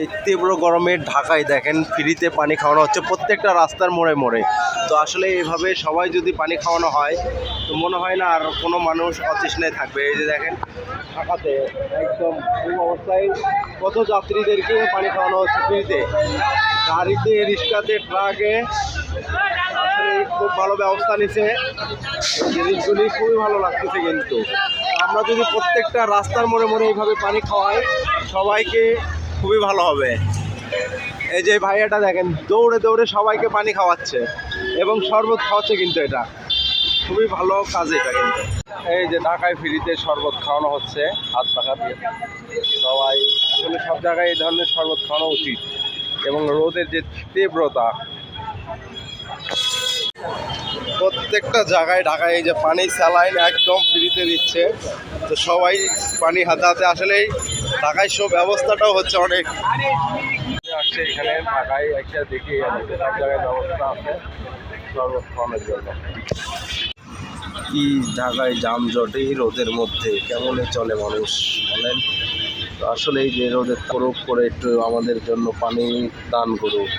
এই তীব্র গরমে ঢাকায় দেখেন ফ্রিতে পানি খাওয়ানো হচ্ছে প্রত্যেকটা রাস্তার মোড়ে মোড়ে। তো আসলে এভাবে সবাই যদি পানি খাওয়ানো হয় তো মনে হয় না আর কোনো মানুষ অতৃষ্ণায় থাকবে। এই যে দেখেন ঢাকাতে একদম এই অবস্থায় কত যাত্রীদেরকে পানি খাওয়ানো হচ্ছে ফ্রিতে, গাড়িতে, রিক্সাতে, ট্রাকে। আসলে খুব ভালো ব্যবস্থা নিছে, জিনিসগুলি খুবই ভালো লাগতেছে। কিন্তু আমরা যদি প্রত্যেকটা রাস্তার মোড়ে মোড়ে এইভাবে পানি খাওয়াই সবাইকে, খুবই ভালো হবে। এই যে ভাইয়াটা দেখেন দৌড়ে দৌড়ে সবাইকে পানি খাওয়াচ্ছে এবং শরবত খাওয়াচ্ছে, কিন্তু এটা খুবই ভালো কাজ এটা। কিন্তু এই যে ঢাকায় ফ্রিতে শরবত খাওয়ানো হচ্ছে হাত পাখা দিয়ে। সবাই আসলে সব জায়গায় এই ধরনের শরবত খাওয়ানো উচিত। এবং রোদের যে তীব্রতা, প্রত্যেকটা জায়গায় ঢাকায় এই যে পানি স্যালাইন একদম ফ্রিতে দিচ্ছে। তো সবাই পানি হাতে হাতে, আসলেই ঢাকায় সব ব্যবস্থাটাও হচ্ছে অনেক আসছে এখানে ঢাকায় একটা দেখি সব জায়গায় ব্যবস্থা আছে শরবত খাওয়ানোর জন্য। কি ঢাকায় যানজট এই রোদের মধ্যে কেমনে চলে মানুষ বলেন? তো আসলে এই যে রোদের করুক করে একটু আমাদের জন্য পানি দান করুক।